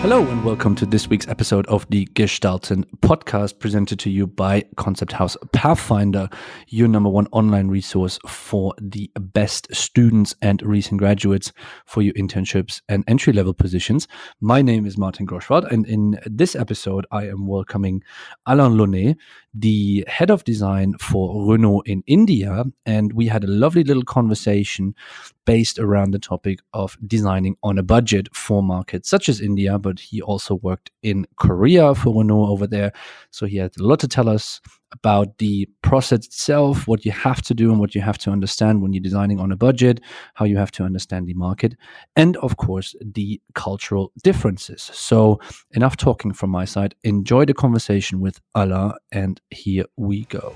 Hello and welcome to this week's episode of the Gestalten podcast, presented to you by Concept House Pathfinder, your number one online resource for the best students and recent graduates for your internships and entry-level positions. My name is Martin Groschwald, and in this episode I am welcoming Alain Lonay, the head of design for Renault in India, and we had a lovely little conversation based around the topic of designing on a budget for markets such as India, but he also worked in Korea for Renault over there. So he had a lot to tell us about the process itself, what you have to do and what you have to understand when you're designing on a budget, how you have to understand the market, and of course, the cultural differences. So enough talking from my side. Enjoy the conversation with Alain, and here we go.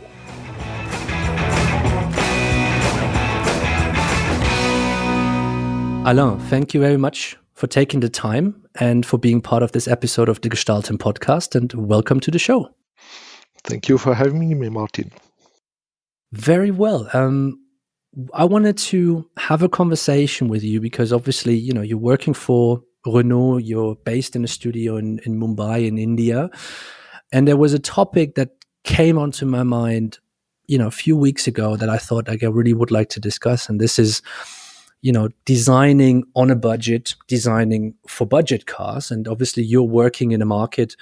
Alain, thank you very much for taking the time and for being part of this episode of the Gestalten podcast, and welcome to the show. Thank you for having me, Martin. Very well. I wanted to have a conversation with you because obviously, you're working for Renault, you're based in a studio in Mumbai in India, and there was a topic that came onto my mind, a few weeks ago that I thought I really would like to discuss, and this is designing on a budget, designing for budget cars. And obviously you're working in a market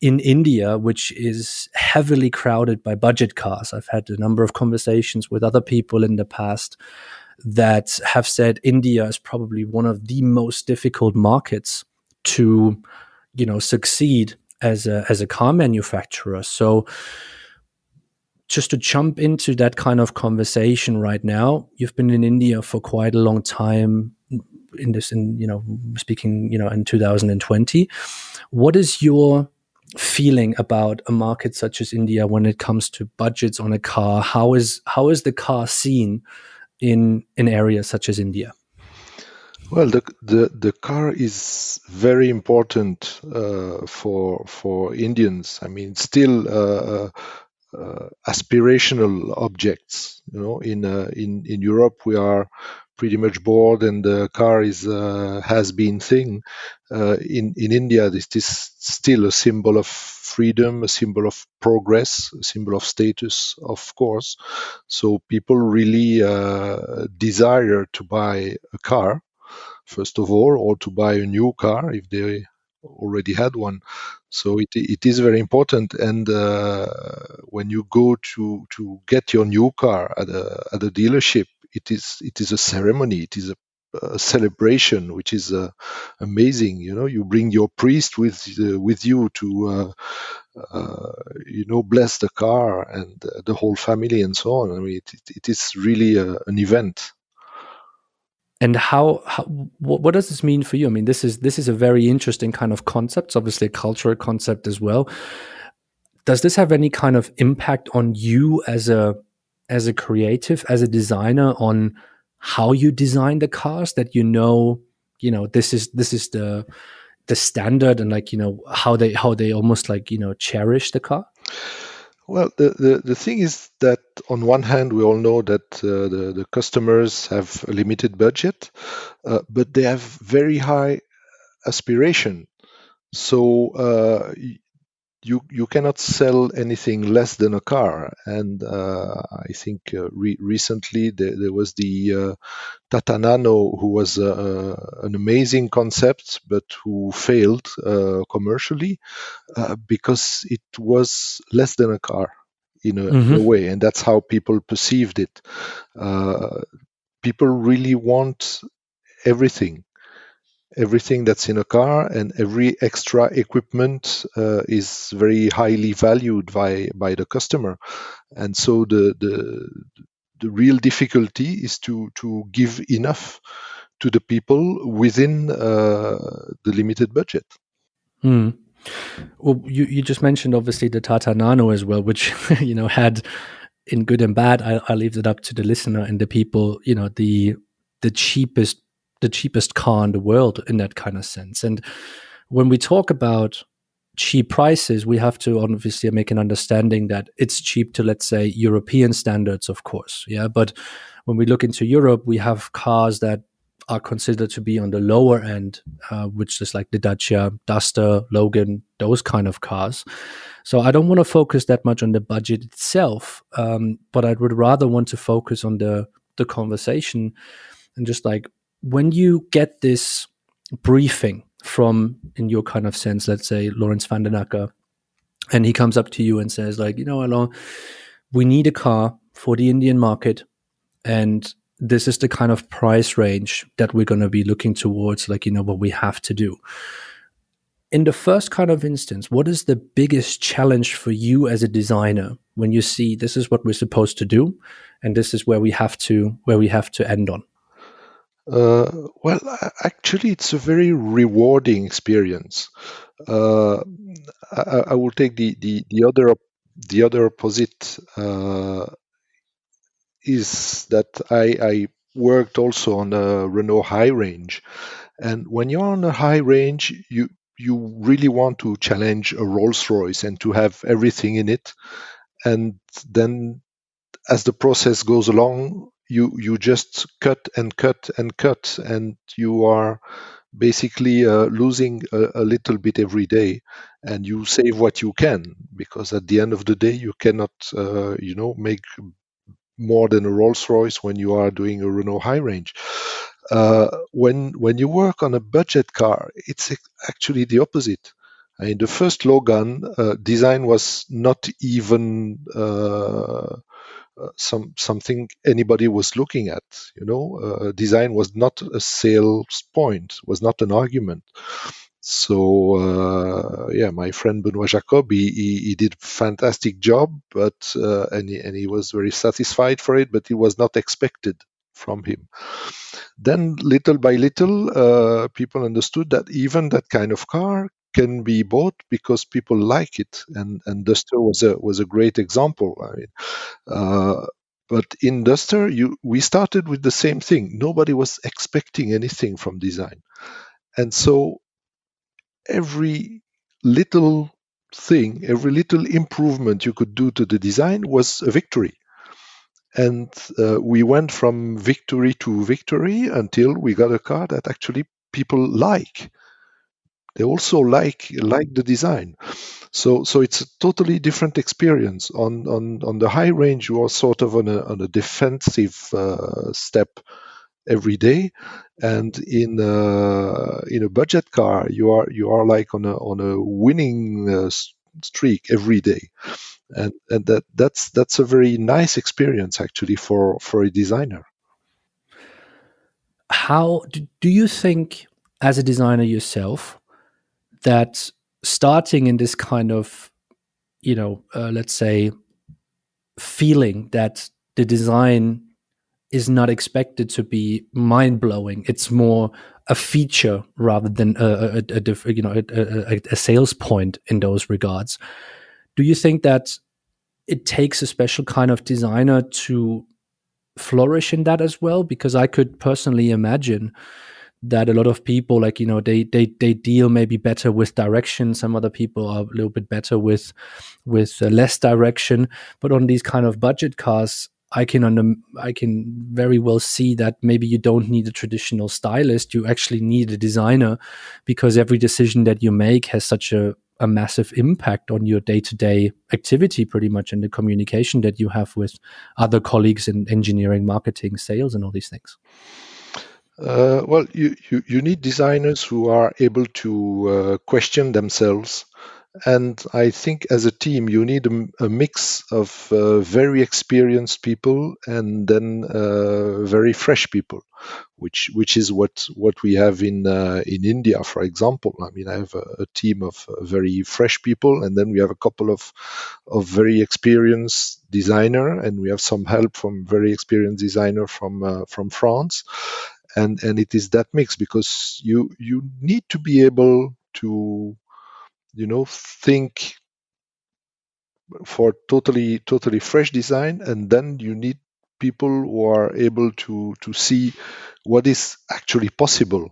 in India, which is heavily crowded by budget cars. I've had a number of conversations with other people in the past that have said India is probably one of the most difficult markets to, succeed as a car manufacturer. So just to jump into that kind of conversation right now, you've been in India for quite a long time in 2020. What is your feeling about a market such as India when it comes to budgets on a car? How is the car seen in areas such as India? Well, the car is very important for Indians. I mean, still aspirational objects. In Europe we are pretty much bored, and the car is has been thing. In India, this is still a symbol of freedom, a symbol of progress, a symbol of status, of course. So people really desire to buy a car, first of all, or to buy a new car if they already had one. So it is very important. And when you go to get your new car at a dealership, it is a ceremony. It is a celebration, which is amazing. You bring your priest with you to bless the car and the whole family and so on. I mean, it is really an event. And what does this mean for you? I mean, this is a very interesting kind of concept. It's obviously a cultural concept as well. Does this have any kind of impact on you as a creative, as a designer, on how you design the cars? That this is the standard, and how they almost cherish the car. Well, the thing is that on one hand, we all know that the customers have a limited budget, but they have very high aspiration. So you cannot sell anything less than a car. And I think recently there was the Tata Nano, who was an amazing concept, but who failed commercially because it was less than a car in a way, and that's how people perceived it. People really want everything that's in a car, and every extra equipment is very highly valued by the customer. And so the real difficulty is to give enough to the people within the limited budget. Well, you just mentioned obviously the Tata Nano as well, which had, in good and bad, I'll leave it up to the listener and the people, the cheapest car in the world in that kind of sense. And when we talk about cheap prices, we have to obviously make an understanding that it's cheap to, let's say, European standards, of course. Yeah. But when we look into Europe, we have cars that are considered to be on the lower end, which is like the Dacia, Duster, Logan, those kind of cars. So I don't want to focus that much on the budget itself, but I would rather want to focus on the conversation and just like when you get this briefing from, in your kind of sense, let's say Lawrence van den Acker, and he comes up to you and says like, Alain, we need a car for the Indian market, and this is the kind of price range that we're going to be looking towards, like, what we have to do. In the first kind of instance, what is the biggest challenge for you as a designer when you see this is what we're supposed to do and this is where we have to end on? Well, actually, it's a very rewarding experience. Uh, I will take the other opposite. Is that I worked also on a Renault high range, and when you're on a high range, you really want to challenge a Rolls Royce and to have everything in it, and then as the process goes along, you just cut and cut and cut, and you are basically losing a little bit every day, and you save what you can, because at the end of the day you cannot make more than a Rolls Royce when you are doing a Renault high range. When you work on a budget car, it's actually the opposite. I mean, the first Logan design was not even something anybody was looking at. Design was not a sales point, was not an argument. So yeah, my friend Benoit Jacob, he did a fantastic job, but and he was very satisfied for it, but it was not expected from him. Then little by little, people understood that even that kind of car can be bought because people like it, and Duster was a great example. I mean, uh, but in Duster, we started with the same thing. Nobody was expecting anything from design, and so every little thing, every little improvement you could do to the design was a victory. And we went from victory to victory until we got a car that actually people like. They also like the design. So it's a totally different experience. On the high range, you are sort of on a defensive step every day, and in a budget car, you are like on a winning streak every day, and that's a very nice experience actually for a designer. How do you think, as a designer yourself, that starting in this kind of, let's say, feeling that the design is not expected to be mind blowing. It's more a feature rather than a sales point in those regards. Do you think that it takes a special kind of designer to flourish in that as well? Because I could personally imagine that a lot of people, like, they deal maybe better with direction. Some other people are a little bit better with less direction. But on these kind of budget cars, I can very well see that maybe you don't need a traditional stylist. You actually need a designer, because every decision that you make has such a massive impact on your day-to-day activity, pretty much, in the communication that you have with other colleagues in engineering, marketing, sales, and all these things. Well, you need designers who are able to question themselves. And I think as a team, you need a mix of very experienced people and then very fresh people, which is what we have in India, for example. I mean, I have a team of very fresh people, and then we have a couple of very experienced designer, and we have some help from very experienced designer from France, and it is that mix, because you need to be able to think for totally fresh design, and then you need people who are able to see what is actually possible,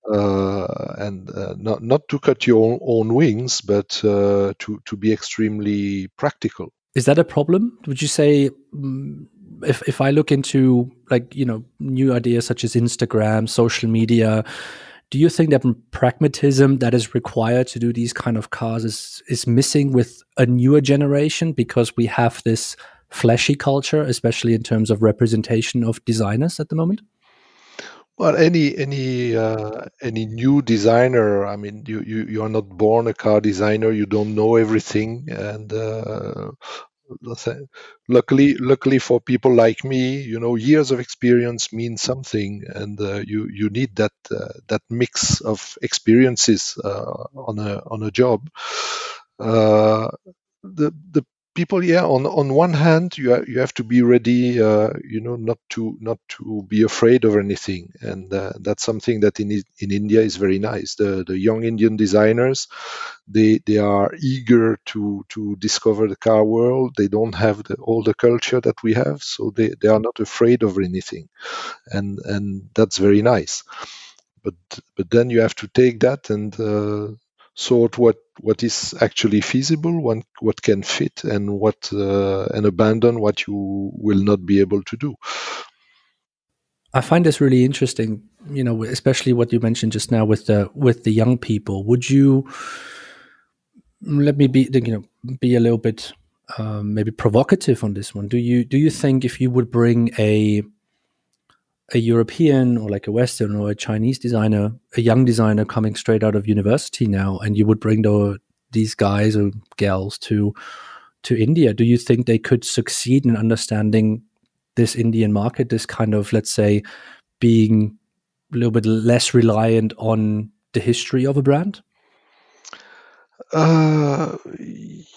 and not to cut your own wings, but to be extremely practical. Is that a problem? Would you say, if I look into, like, new ideas such as Instagram, social media, do you think that pragmatism that is required to do these kind of cars is missing with a newer generation, because we have this flashy culture, especially in terms of representation of designers at the moment? Well, any new designer, I mean, you are not born a car designer. You don't know everything, and let's say, luckily for people like me, years of experience mean something, and you need that mix of experiences on a job. Uh, the people, yeah, on one hand, you have to be ready, not to be afraid of anything, and that's something that in India is very nice. The young Indian designers, they are eager to discover the car world. They don't have all the culture that we have, so they are not afraid of anything, and that's very nice. but but then you have to take that and sort what is actually feasible, what can fit, and abandon what you will not be able to do. I find this really interesting, especially what you mentioned just now with the young people. Would you let me be a little bit maybe provocative on this one? Do you think if you would bring a European or like a Western or a Chinese designer, a young designer coming straight out of university now, and you would bring these guys or gals to India, do you think they could succeed in understanding this Indian market, this kind of, let's say, being a little bit less reliant on the history of a brand? uh,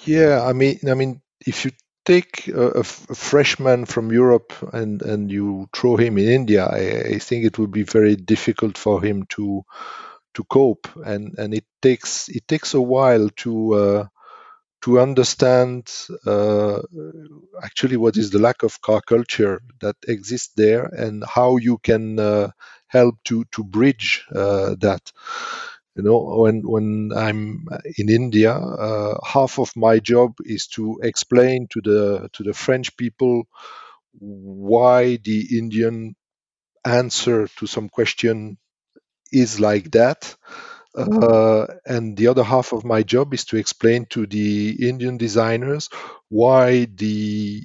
yeah, I mean, if you take a freshman from Europe and you throw him in India, I think it would be very difficult for him to cope, and it takes a while to understand actually what is the lack of car culture that exists there, and how you can help to bridge that. When I'm in India, half of my job is to explain to the French people why the Indian answer to some question is like that. And the other half of my job is to explain to the Indian designers why the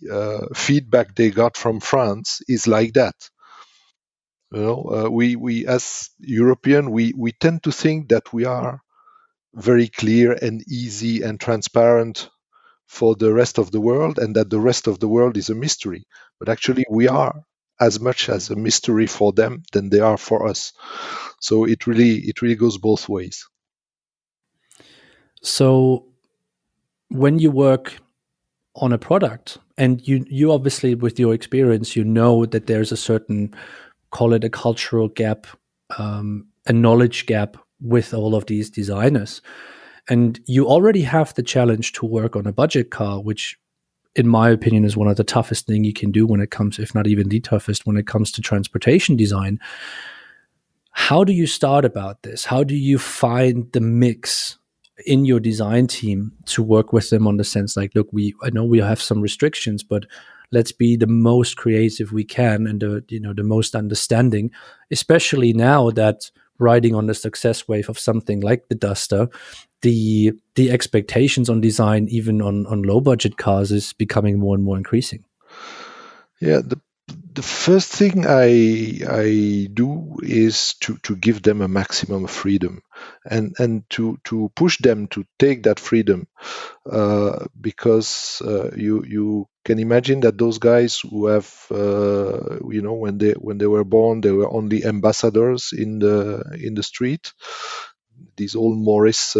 feedback they got from France is like that. We as European, we tend to think that we are very clear and easy and transparent for the rest of the world, and that the rest of the world is a mystery. But actually, we are as much as a mystery for them than they are for us. So it really goes both ways. So when you work on a product, and you obviously, with your experience, you know that there's a certain, call it a cultural gap, a knowledge gap with all of these designers, and you already have the challenge to work on a budget car, which in my opinion is one of the toughest thing you can do when it comes, if not even the toughest, when it comes to transportation design. How do you start about this? How do you find the mix in your design team to work with them on the sense, like, look, I know we have some restrictions, but let's be the most creative we can, and the most understanding, especially now that riding on the success wave of something like the Duster, the expectations on design, even on low budget cars, is becoming more and more increasing. Yeah, the first thing I do is to give them a maximum of freedom, and to push them to take that freedom, because you can imagine that those guys who have when they were born, they were only ambassadors in the street, this old Morris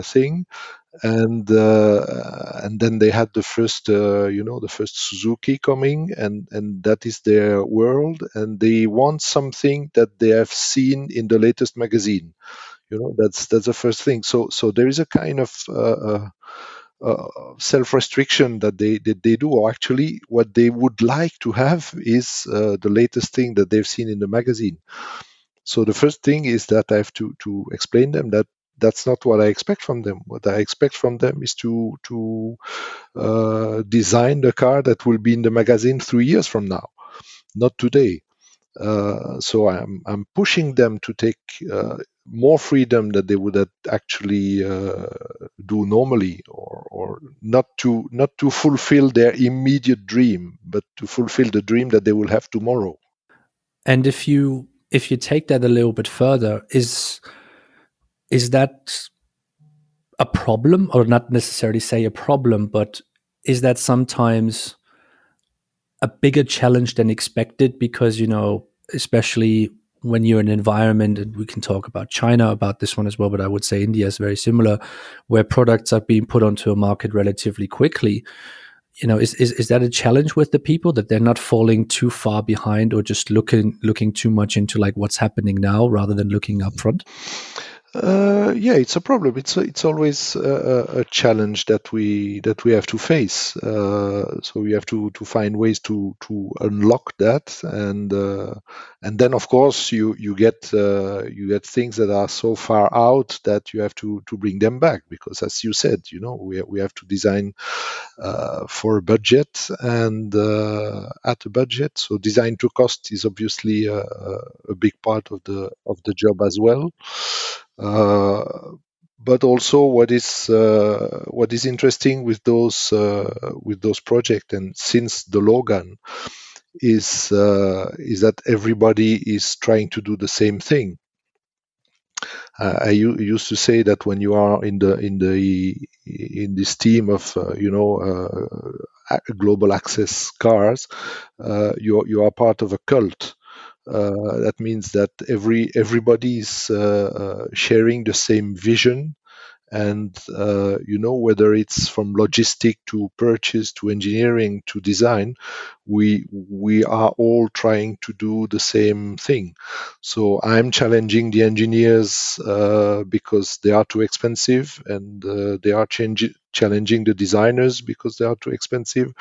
thing, and then they had the first Suzuki coming, and that is their world, and they want something that they have seen in the latest magazine. That's the first thing. So there is a kind of self-restriction that they do, or actually what they would like to have is the latest thing that they've seen in the magazine. So the first thing is that I have to explain them that that's not what I expect from them. What I expect from them is to design the car that will be in the magazine 3 years from now, not today. So I'm pushing them to take more freedom that they would actually do normally, or not to fulfill their immediate dream, but to fulfill the dream that they will have tomorrow. And if you take that a little bit further, is that a problem, or not necessarily say a problem, but is that sometimes a bigger challenge than expected? Because, especially when you're in an environment, and we can talk about China about this one as well, but I would say India is very similar, where products are being put onto a market relatively quickly. Is that a challenge with the people, that they're not falling too far behind, or just looking too much into like what's happening now rather than looking up front? Yeah, it's a problem. It's always a challenge that we have to face. So we have to find ways to unlock that, and then of course you get things that are so far out that you have to bring them back, because as you said, we have to design for a budget and at a budget. So design to cost is obviously a big part of the job as well. But also, what is interesting with those projects, and since the Logan, is that everybody is trying to do the same thing. I used to say that when you are in this team of global access cars, you are part of a cult. That means that everybody is sharing the same vision, and whether it's from logistic to purchase to engineering to design, we are all trying to do the same thing. So I'm challenging the engineers because they are too expensive, and they are challenging the designers because they are too expensive,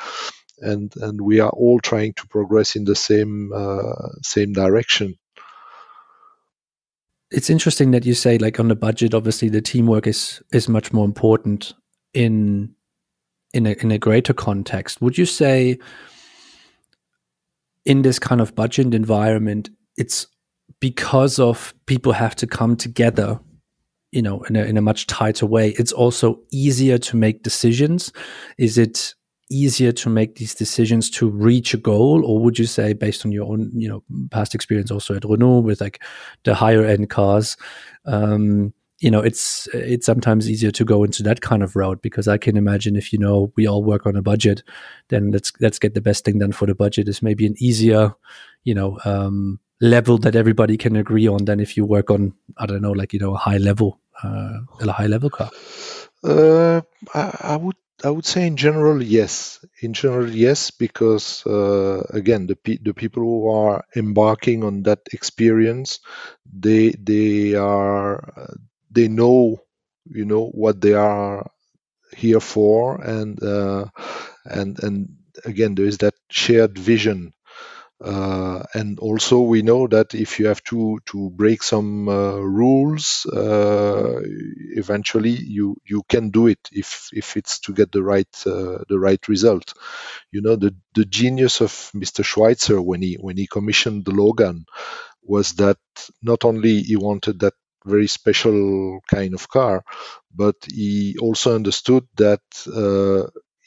and we are all trying to progress in the same direction. It's interesting that you say, like, on the budget, obviously the teamwork is much more important in in a greater context. Would you say in this kind of budget environment, it's because of people have to come together, in a much tighter way, it's also easier to make decisions? Is it easier to make these decisions to reach a goal? Or would you say, based on your own, past experience also at Renault with like the higher end cars, it's sometimes easier to go into that kind of route? Because I can imagine, if we all work on a budget, then let's get the best thing done for the budget is maybe an easier, level that everybody can agree on, than if you work on, I don't know, like, a high level car. Uh, I would say in general yes. In general yes, because again, the people who are embarking on that experience, they know what they are here for, and again there is that shared vision. And also, we know that if you have to break some rules, eventually you can do it if it's to get the right result. The genius of Mr. Schweitzer when he commissioned the Logan was that not only he wanted that very special kind of car, but he also understood that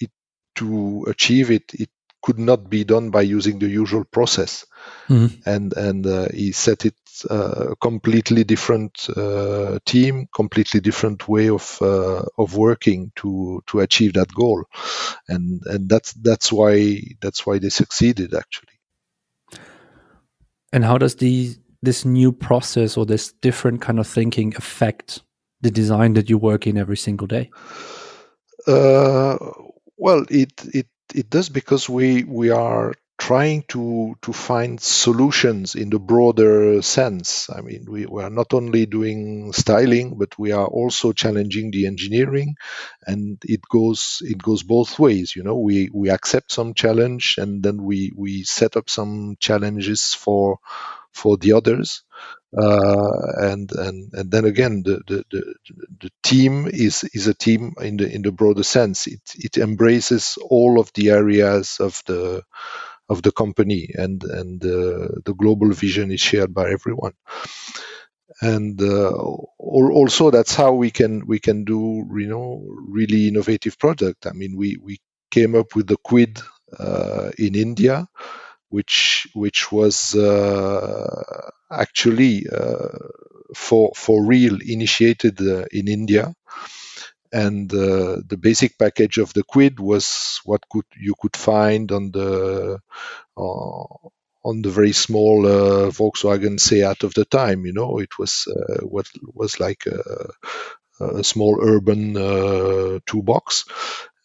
it to achieve it could not be done by using the usual process, Mhm. and he set it completely different team, completely different way of working to achieve that goal, and that's why they succeeded actually. And how does this new process, or this different kind of thinking, affect the design that you work in every single day? Uh, well, it does, because we are trying to find solutions in the broader sense. I mean, we are not only doing styling, but we are also challenging the engineering, and it goes both ways. We accept some challenge, and then we set up some challenges for the others. And then again, the team is a team in the broader sense. It embraces all of the areas of the company, and the global vision is shared by everyone. And also that's how we can do really innovative product. I mean, we came up with the quid in India, which was actually for real initiated in India. And the basic package of the quid was what you could find uh, on the very small Volkswagen Seat of the time. It was what was like a small urban toolbox,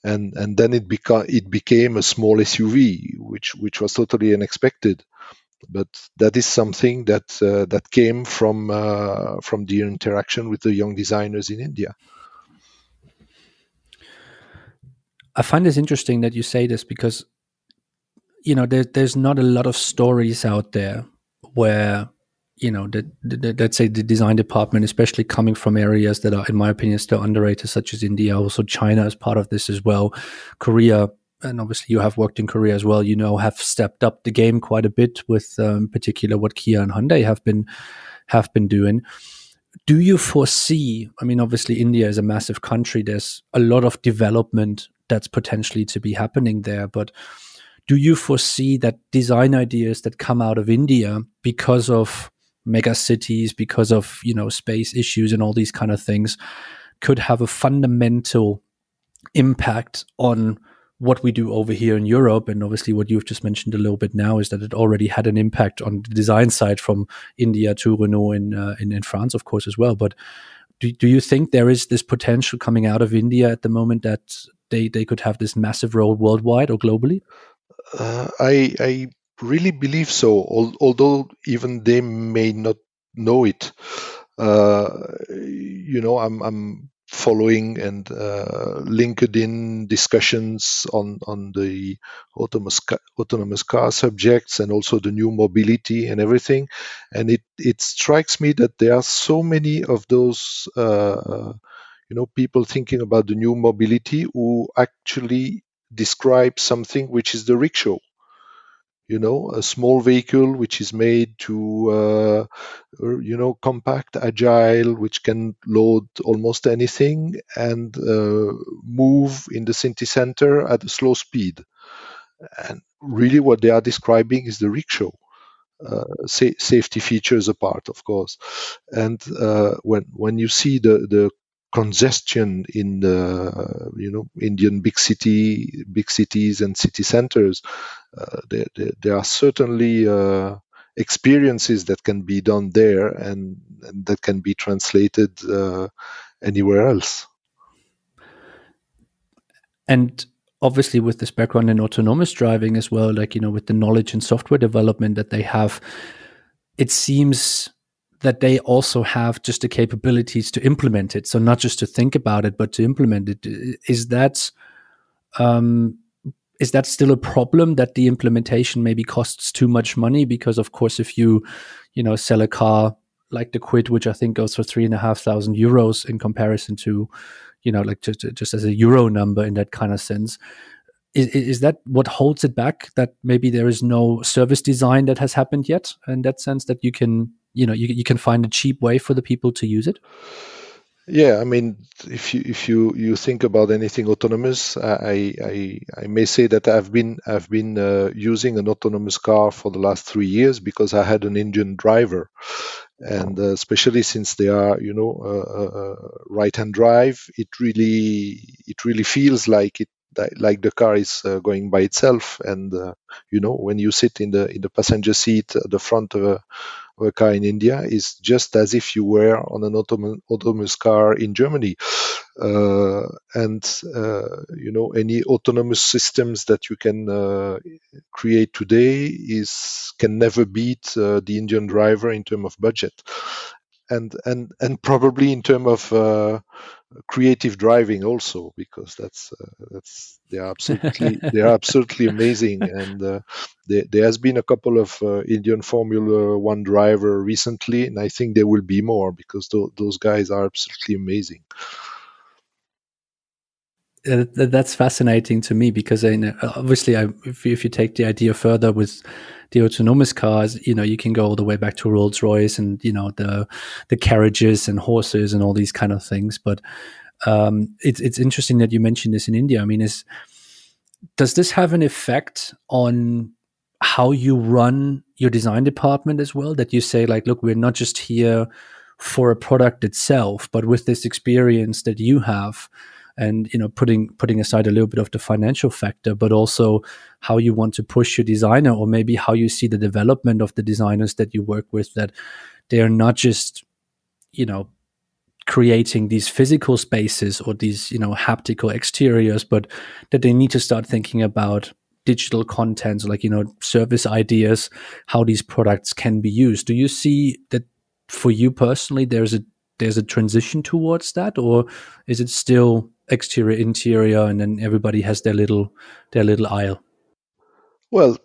and then it became a small SUV, which was totally unexpected. But that is something that came from the interaction with the young designers in India. I find this interesting that you say this because there's not a lot of stories out there where let's say the design department, especially coming from areas that are, in my opinion, still underrated, such as India. Also, China is part of this as well. Korea, and obviously you have worked in Korea as well. Have stepped up the game quite a bit with, particular, what Kia and Hyundai have been doing. Do you foresee? I mean, obviously India is a massive country. There's a lot of development that's potentially to be happening there, but do you foresee that design ideas that come out of India, because of mega cities, because of space issues and all these kind of things, could have a fundamental impact on what we do over here in Europe? And obviously what you've just mentioned a little bit now is that it already had an impact on the design side from India to Renault in France, of course, as well. But do you think there is this potential coming out of India at the moment that they could have this massive role worldwide or globally? I really believe so, although even they may not know it. I'm following and LinkedIn discussions on the autonomous car subjects, and also the new mobility and everything. And it strikes me that there are so many of those people thinking about the new mobility who actually describe something which is the rickshaw. A small vehicle which is made to compact, agile, which can load almost anything, and move in the city center at a slow speed. And really what they are describing is the rickshaw. Safety features apart, of course. And when you see the congestion in the Indian big cities and city centers, there are certainly experiences that can be done there, and that can be translated anywhere else. And obviously with this background in autonomous driving as well, like with the knowledge and software development that they have, it seems that they also have just the capabilities to implement it. So not just to think about it, but to implement it. Um, is that still a problem, that the implementation maybe costs too much money? Because of course, if you sell a car like the Quid, which I think goes for €3,500 in comparison to, like just as a euro number in that kind of sense, is that what holds it back? That maybe there is no service design that has happened yet, in that sense, that you can you can find a cheap way for the people to use it? Yeah, I mean, if you think about anything autonomous, I may say that I've been using an autonomous car for the last 3 years because I had an Indian driver, and especially since they are right-hand drive, it really feels like the car is going by itself. And when you sit in the passenger seat at the front of a car in India, is just as if you were on an autonomous car in Germany. And any autonomous systems that you can create today can never beat the Indian driver in terms of budget. and probably in terms of creative driving also, because that's they are absolutely amazing. And there has been a couple of Indian Formula One driver recently, and I think there will be more, because those guys are absolutely amazing. That's fascinating to me because obviously, if you take the idea further with the autonomous cars, you can go all the way back to Rolls Royce and the carriages and horses and all these kind of things. But it's interesting that you mentioned this in India. I mean, does this have an effect on how you run your design department as well? That you say, like, look, we're not just here for a product itself, but with this experience that you have, and putting aside a little bit of the financial factor, but also how you want to push your designer, or maybe how you see the development of the designers that you work with, that they are not just you know creating these physical spaces or these haptical exteriors, but that they need to start thinking about digital content, like service ideas, how these products can be used. Do you see that for you personally there's a transition towards that, or is it still exterior interior and then everybody has their little aisle? Well,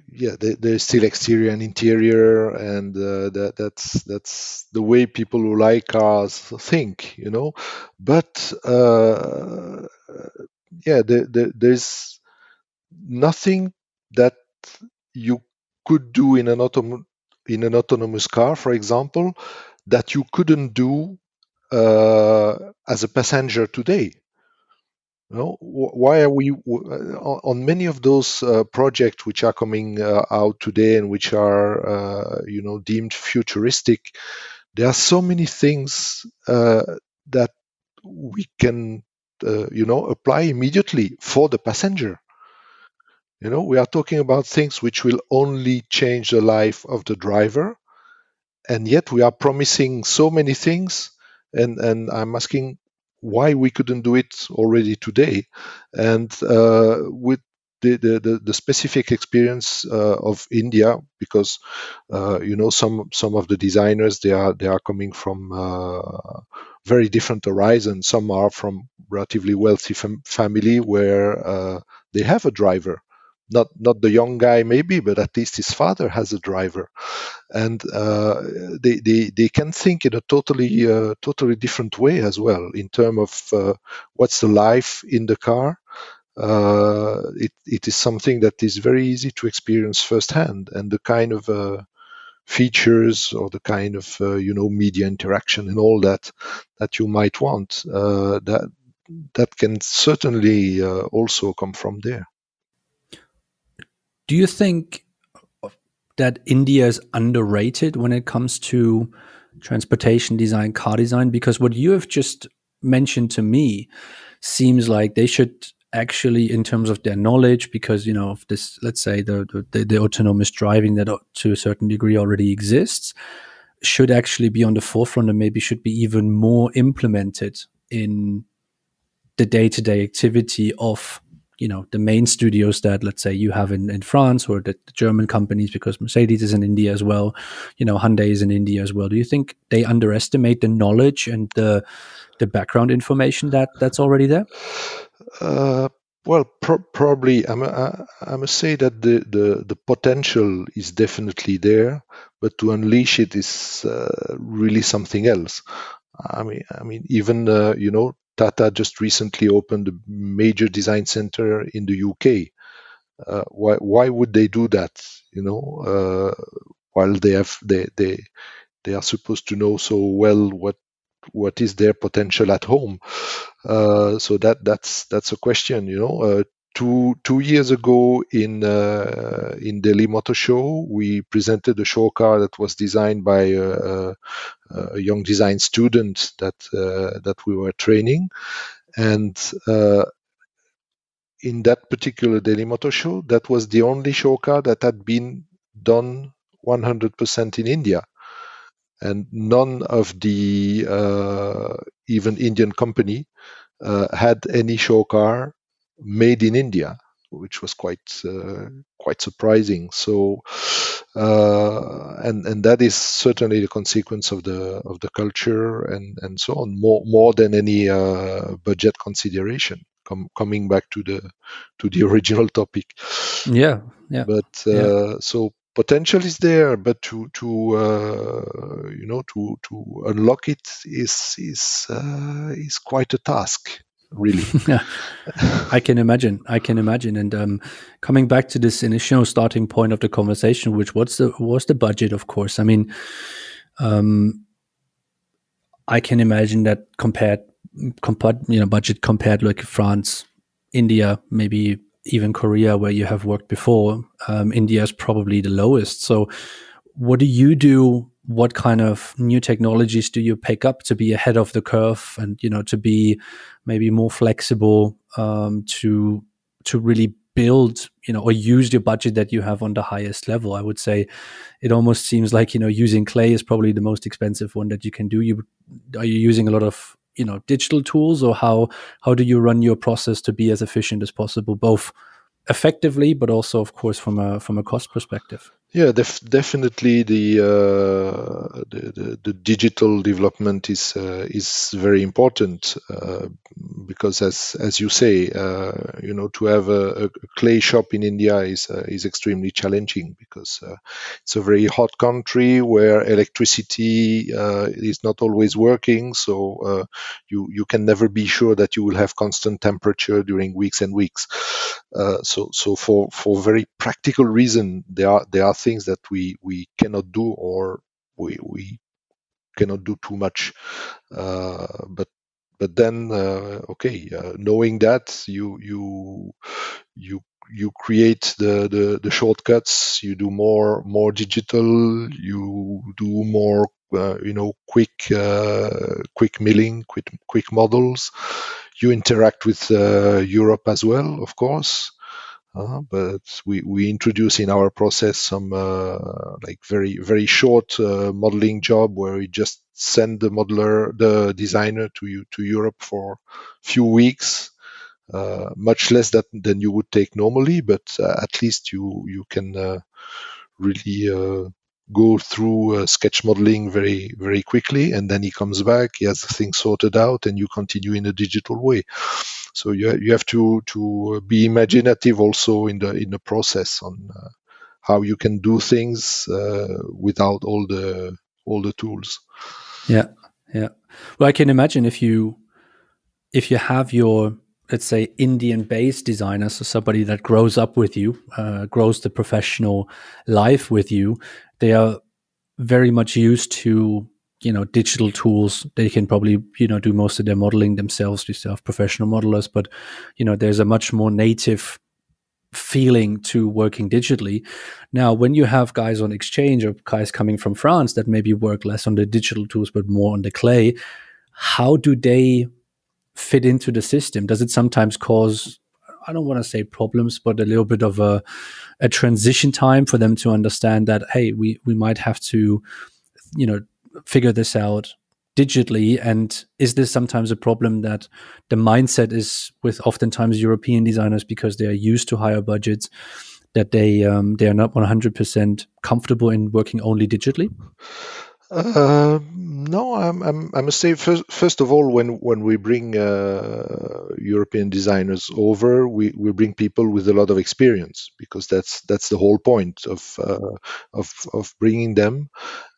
yeah, there's still exterior and interior, and that's the way people who like cars think. But yeah, there's nothing that you could do in an autonomous car, for example, that you couldn't do as a passenger today. Why are we on many of those projects which are coming out today and which are deemed futuristic? There are so many things that we can apply immediately for the passenger. We are talking about things which will only change the life of the driver, and yet we are promising so many things. And I'm asking why we couldn't do it already today. And with the specific experience of India, because some of the designers, they are coming from very different horizons. Some are from relatively wealthy family where they have a driver, not the young guy maybe, but at least his father has a driver, and they can think in a totally different way as well, in terms of what's the life in the car. It is something that is very easy to experience firsthand, and the kind of features, or the kind of media interaction and all that you might want, that can certainly also come from there. Do you think that India is underrated when it comes to transportation design, car design? Because what you have just mentioned to me seems like they should actually, in terms of their knowledge, because of this, let's say the autonomous driving that to a certain degree already exists, should actually be on the forefront and maybe should be even more implemented in the day-to-day activity of the main studios that, let's say, you have in France, or the German companies, because Mercedes is in India as well, Hyundai is in India as well. Do you think they underestimate the knowledge and the background information that's already there? Uh, well, probably I must say that the potential is definitely there, but to unleash it is really something else. I mean, even Tata just recently opened a major design center in the UK. Why would they do that? While they are supposed to know so well what is their potential at home. So that's a question. Two years ago in Delhi Motor Show, we presented a show car that was designed by a young design student that we were training, and in that particular Delhi Motor Show, that was the only show car that had been done 100% in India, and none of the even Indian company had any show car made in India. which was quite surprising. So, and that is certainly the consequence of the culture and so on, more than any budget consideration. Coming back to the original topic, Yeah, yeah, but yeah. so potential is there, but to unlock it is quite a task, really. I can imagine. I can imagine. And coming back to this initial starting point of the conversation, which was the budget, of course. I mean, um, I can imagine that compared, budget compared like France, India, maybe even Korea, where you have worked before. India is probably the lowest. So, what do you do? What kind of new technologies do you pick up to be ahead of the curve, and to be maybe more flexible, to really build, or use the budget that you have on the highest level? I would say it almost seems like using clay is probably the most expensive one that you can do. Are you using a lot of digital tools, or how do you run your process to be as efficient as possible, both effectively but also, of course, from a cost perspective? Yeah, definitely the digital development is very important, because as you say, to have a clay shop in India is extremely challenging, because it's a very hot country where electricity is not always working. So you can never be sure that you will have constant temperature during weeks and weeks. So for very practical reason, there are things that we cannot do, or we cannot do too much. But then, okay, knowing that, you create the shortcuts. You do more digital. You do more quick milling, quick models. You interact with Europe as well, of course. But we introduce in our process some like very short modeling job, where we just send the designer to Europe for few weeks, much less than you would take normally, but at least you can really go through sketch modeling very quickly, and then he comes back, he has things sorted out, and you continue in a digital way. So you have to be imaginative also in the process on how you can do things without all the tools. Yeah, yeah. Well, I can imagine if you have your, let's say, Indian based designer, so somebody that grows up with you, grows the professional life with you, they are very much used to digital tools. They can probably do most of their modeling themselves. We still have professional modelers, but there's a much more native feeling to working digitally. Now, when you have guys on exchange or guys coming from France that maybe work less on the digital tools but more on the clay, how do they fit into the system? Does it sometimes cause, I don't want to say problems, but a little bit of a transition time for them to understand that, hey, we might have to, you know, figure this out digitally? And is this sometimes a problem that the mindset is with oftentimes European designers, because they are used to higher budgets, that they are not 100% comfortable in working only digitally? No, I must say, first of all, when we bring European designers over, we bring people with a lot of experience, because that's the whole point of bringing them.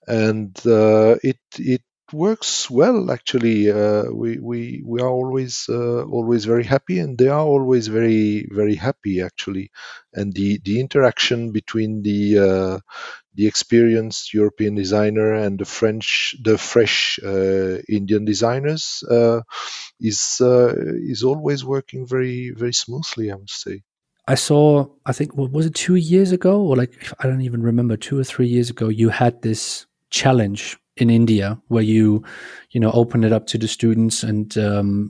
And it works well, actually. We are always very happy, and they are always very happy, actually. And the interaction between the experienced European designer and the fresh Indian designers is always working very smoothly, I must say. I saw, I think, what was it, 2 years ago, or like, I don't even remember, 2 or 3 years ago, you had this challenge in India where you opened it up to the students, and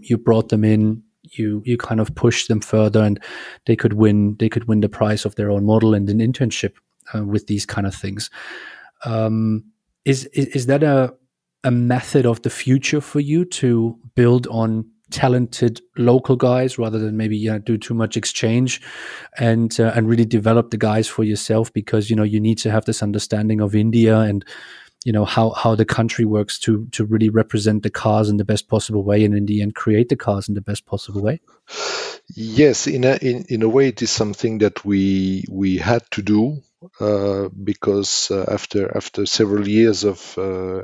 you brought them in. You kind of pushed them further, and they could win the prize of their own model and an internship with these kind of things. Um, is that a method of the future for you to build on talented local guys rather than maybe do too much exchange, and really develop the guys for yourself, because you need to have this understanding of India, and how the country works to really represent the cars in the best possible way, and in the end create the cars in the best possible way. Yes, in a way, it is something that we had to do because after several years of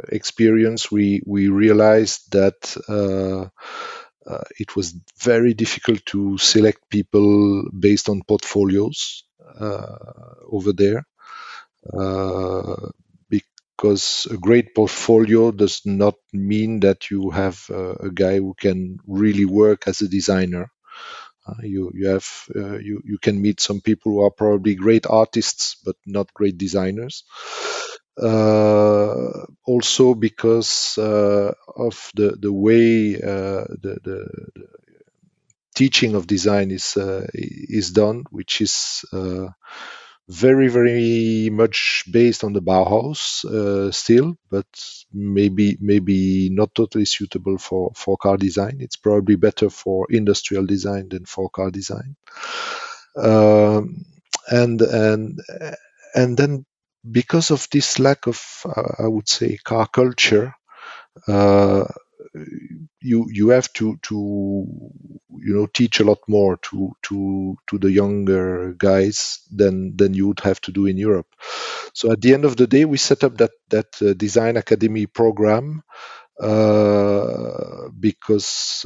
experience, we realized that it was very difficult to select people based on portfolios over there. Because a great portfolio does not mean that you have a guy who can really work as a designer. You can meet some people who are probably great artists but not great designers. Also because of the way the teaching of design is done, which is very much based on the Bauhaus still, but maybe not totally suitable for car design. It's probably better for industrial design than for car design. Um, and and and then because of this lack of, I would say, car culture, uh, you have to teach a lot more to the younger guys than you would have to do in Europe. So at the end of the day, we set up that design academy program because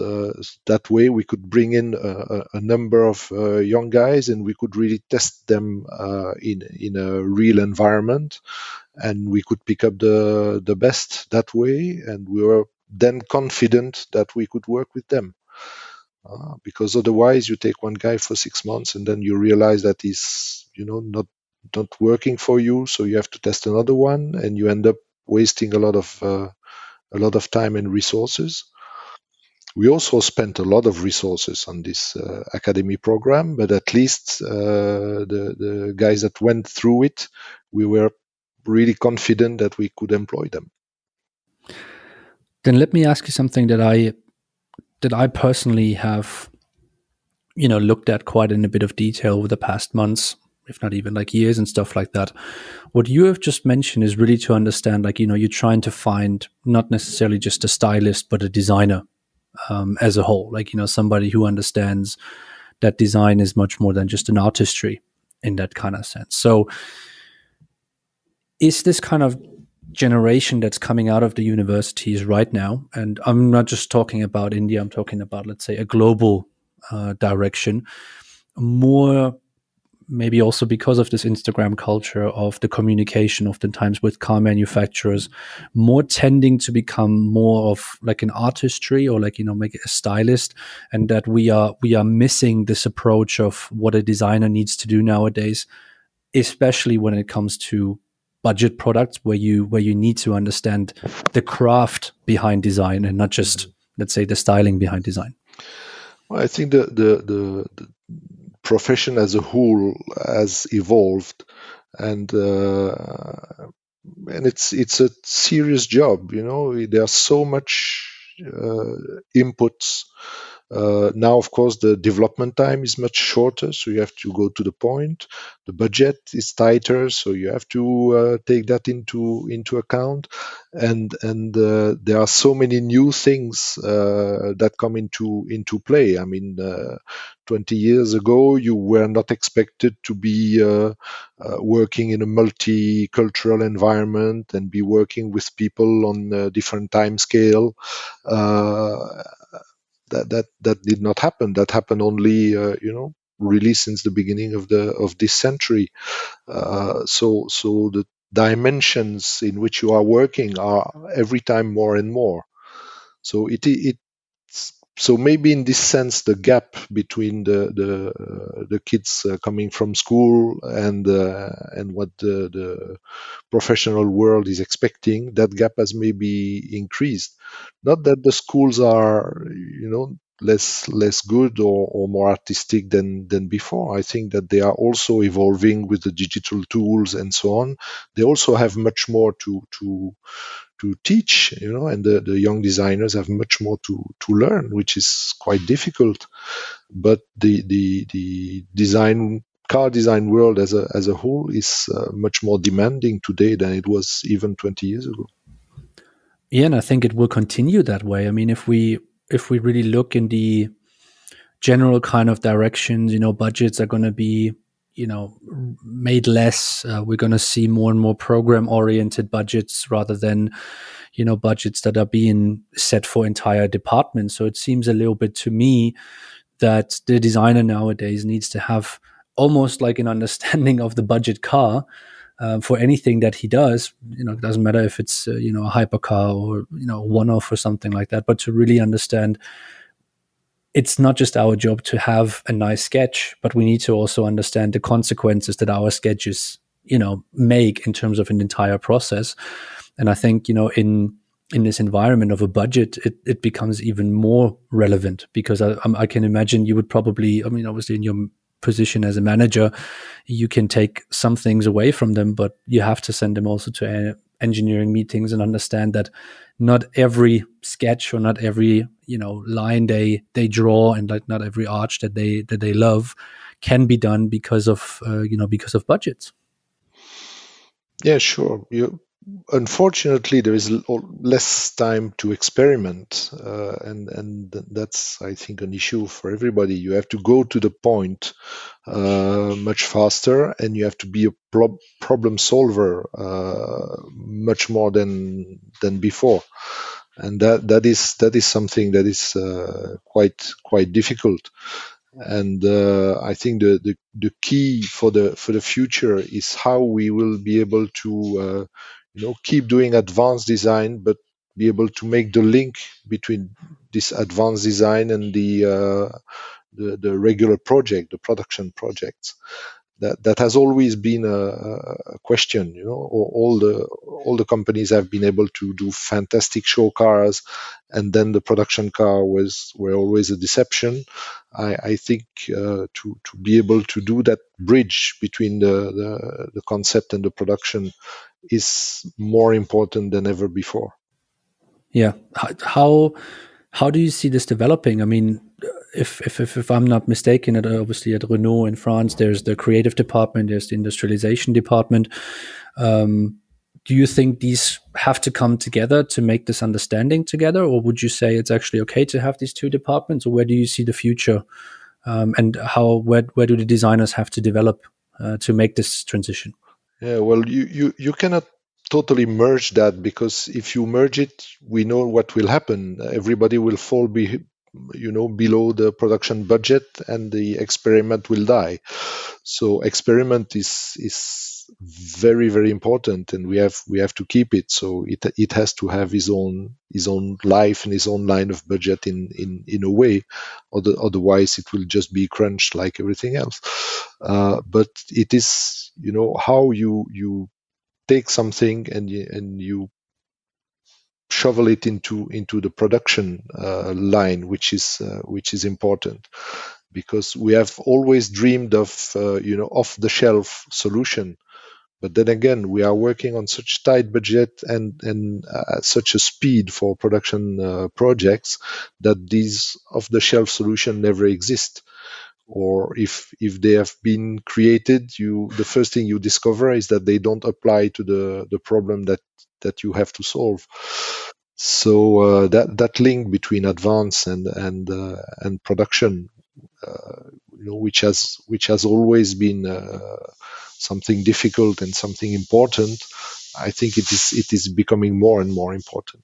that way we could bring in a number of young guys, and we could really test them in a real environment, and we could pick up the best that way, and we were then confident that we could work with them. Because otherwise, you take one guy for 6 months, and then you realize that he's not working for you, so you have to test another one, and you end up wasting a lot of time and resources. We also spent a lot of resources on this academy program, but at least the guys that went through it, we were really confident that we could employ them. Then let me ask you something that I personally have looked at quite in a bit of detail over the past months, if not even like years and stuff like that. What you have just mentioned is really to understand, like, you're trying to find not necessarily just a stylist, but a designer as a whole, like, somebody who understands that design is much more than just an artistry in that kind of sense. So is this kind of generation that's coming out of the universities right now, and I'm not just talking about India, I'm talking about, let's say, a global direction, more maybe also because of this Instagram culture of the communication oftentimes with car manufacturers, more tending to become more of like an artistry, or like, make it a stylist, and that we are missing this approach of what a designer needs to do nowadays, especially when it comes to budget products, where you need to understand the craft behind design and not just, let's say, the styling behind design. Well, I think the profession as a whole has evolved, and it's a serious job. There's so much inputs. Now, of course, the development time is much shorter, so you have to go to the point. The budget is tighter, so you have to take that into account. And there are so many new things that come into play. I mean, 20 years ago, you were not expected to be working in a multicultural environment and be working with people on a different time scale. That did not happen. That happened only, really since the beginning of this century. So the dimensions in which you are working are every time more and more. So so maybe in this sense, the gap between the kids coming from school and what the professional world is expecting, that gap has maybe increased. Not that the schools are, less good or more artistic than before. I think that they are also evolving with the digital tools and so on. They also have much more to to teach, and the young designers have much more to learn, which is quite difficult. But the design car design world as a whole is much more demanding today than it was even 20 years ago. Yeah, and I think it will continue that way. I mean, if we really look in the general kind of directions, budgets are going to be, made less. We're going to see more and more program oriented budgets rather than, budgets that are being set for entire departments. So it seems a little bit to me that the designer nowadays needs to have almost like an understanding of the budget car for anything that he does. It doesn't matter if it's a hypercar or one off or something like that, but to really understand it's not just our job to have a nice sketch, but we need to also understand the consequences that our sketches, make in terms of an entire process. And I think, in this environment of a budget, it becomes even more relevant because I can imagine you would probably, I mean, obviously in your position as a manager, you can take some things away from them, but you have to send them also to engineering meetings and understand that not every sketch or not every line they draw and like not every arch that they love can be done because of budgets. Yeah, sure. Unfortunately, there is less time to experiment, and that's, I think, an issue for everybody. You have to go to the point much faster, and you have to be a problem solver much more than before, and that is something that is quite difficult. And I think the key for the future is how we will be able to keep doing advanced design, but be able to make the link between this advanced design and the regular project, the production projects. That has always been a question. All the companies have been able to do fantastic show cars, and then the production car were always a deception. I think to be able to do that bridge between the concept and the production is more important than ever before. Yeah. How do you see this developing? I mean, if I'm not mistaken, obviously at Renault in France, there's the creative department, there's the industrialization department. Do you think these have to come together to make this understanding together, or would you say it's actually okay to have these two departments, or where do you see the future, and where do the designers have to develop to make this transition? Yeah, well, you cannot totally merge that, because if you merge it, we know what will happen. Everybody will fall below the production budget, and the experiment will die. So experiment is very, very important, and we have to keep it. So it has to have his own life and his own line of budget in a way, otherwise it will just be crunched like everything else. But it is, how you take something and you shovel it into the production line, which is important, because we have always dreamed of off the shelf solution. But then again, we are working on such tight budget and such a speed for production projects, that these off the shelf solution never exist. Or if they have been created, the first thing you discover is that they don't apply to the problem that you have to solve. So that link between advance and production, which has always been something difficult and something important, I think it is becoming more and more important.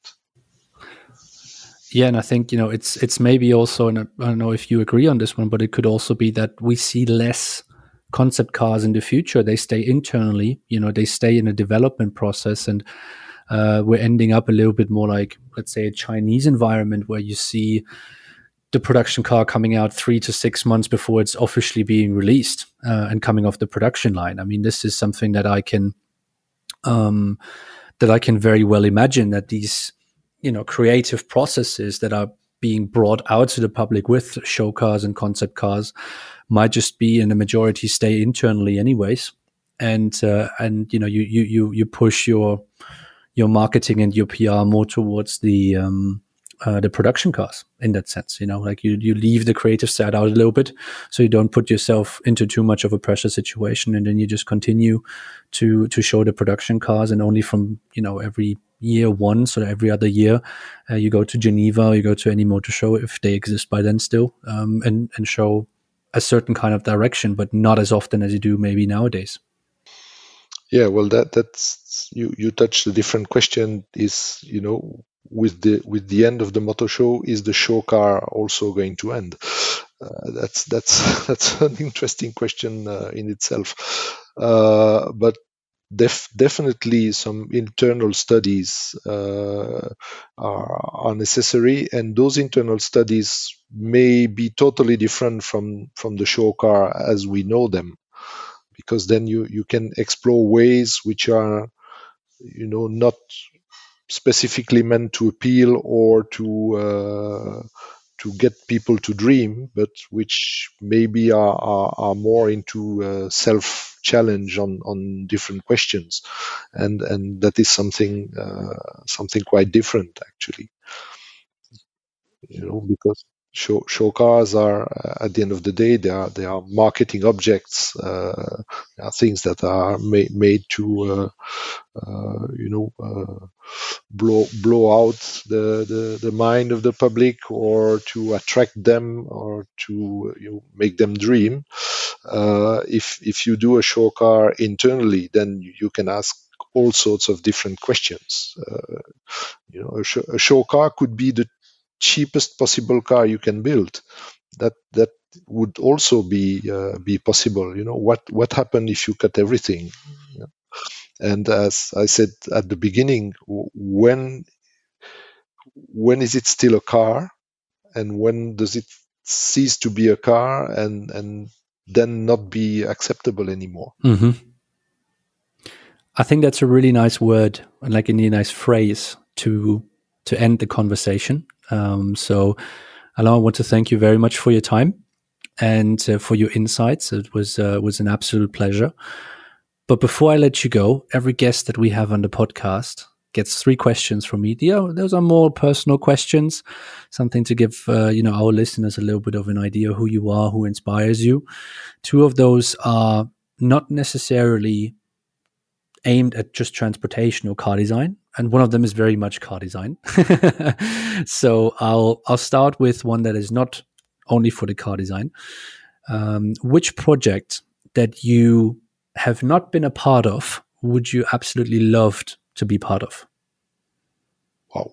Yeah, and I think it's maybe also, and I don't know if you agree on this one, but it could also be that we see less concept cars in the future. They stay internally, they stay in a development process, and we're ending up a little bit more like, let's say, a Chinese environment where you see the production car coming out 3 to 6 months before it's officially being released and coming off the production line. I mean, this is something that I can very well imagine, that these creative processes that are being brought out to the public with show cars and concept cars might just be in a majority stay internally anyways, and you push your marketing and your PR more towards the production cars in that sense. Like you leave the creative side out a little bit, so you don't put yourself into too much of a pressure situation, and then you just continue to show the production cars, and only from every year once or every other year, you go to Geneva, or you go to any motor show if they exist by then still, and show a certain kind of direction, but not as often as you do maybe nowadays. Yeah, well, that's you touched a different question. Is with the end of the motor show, is the show car also going to end? That's that's an interesting question in itself. But definitely some internal studies are necessary, and those internal studies may be totally different from the show car as we know them, because then you can explore ways which are not specifically meant to appeal or to get people to dream, but which maybe are more into self challenge on different questions, and that is something quite different actually, because show cars are at the end of the day they are marketing objects, they are things that are made to blow out the mind of the public, or to attract them, or to make them dream. If you do a show car internally, then you can ask all sorts of different questions. A show car could be the cheapest possible car you can build. That would also be possible. What happened if you cut everything? And as I said at the beginning, when is it still a car, and when does it cease to be a car and then not be acceptable anymore? Mm-hmm. I think that's a really nice word and like a really nice phrase to end the conversation. So, Alain, I want to thank you very much for your time and for your insights. It was an absolute pleasure. But before I let you go, every guest that we have on the podcast gets 3 questions from me. Those are more personal questions, something to give our listeners a little bit of an idea who you are, who inspires you. 2 of those are not necessarily aimed at just transportation or car design, and one of them is very much car design. So I'll start with one that is not only for the car design. Which project that you have not been a part of would you absolutely loved to be part of? Wow.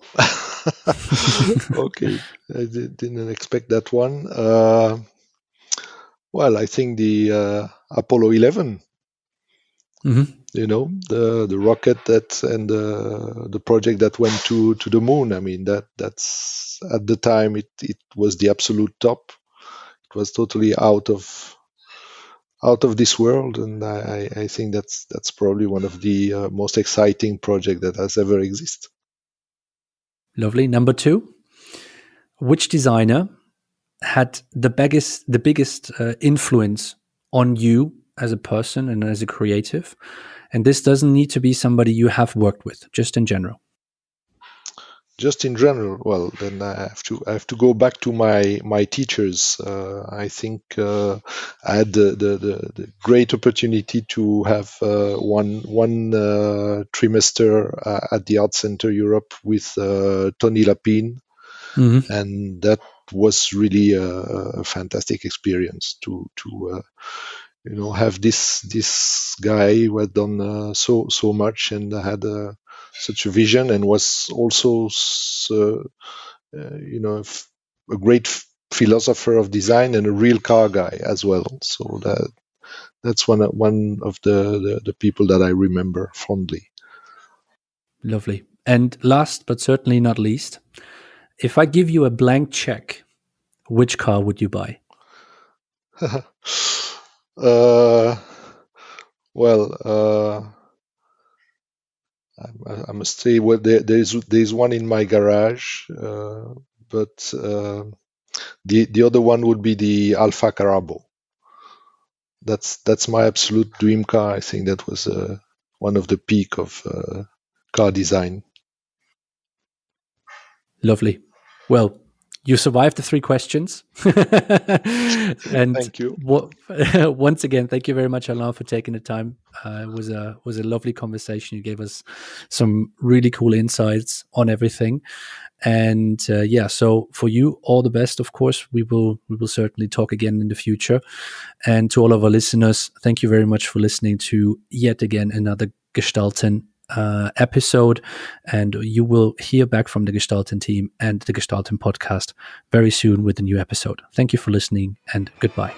Okay, I didn't expect that one. Well, I think the Apollo 11. Mm-hmm. The rocket that, and the project that went to the moon. I mean, that's at the time it was the absolute top. It was totally out of this world, and I think that's probably one of the most exciting project that has ever existed. Lovely. Number 2, which designer had the biggest influence on you as a person and as a creative? And this doesn't need to be somebody you have worked with, just in general. Just in general, well, then I have to go back to my teachers. I think I had the great opportunity to have one trimester at the Art Center Europe with Tony Lapine, Mm-hmm. and that was really a fantastic experience to have this guy who had done so much, and had such a vision, and was also a great philosopher of design, and a real car guy as well. So that's one of the people that I remember fondly. Lovely. And last but certainly not least, if I give you a blank check, which car would you buy? uh, well, I must say, well, there's one in my garage, but the other one would be the Alfa Carabo. That's my absolute dream car. I think that was one of the peak of car design. Lovely. Well, you survived the 3 questions. And Thank you. once again, thank you very much, Alain, for taking the time. It was a lovely conversation. You gave us some really cool insights on everything. And so for you, all the best. Of course, we will certainly talk again in the future. And to all of our listeners, thank you very much for listening to yet again another Gestalten episode. And you will hear back from the Gestalten team and the Gestalten podcast very soon with a new episode. Thank you for listening, and goodbye.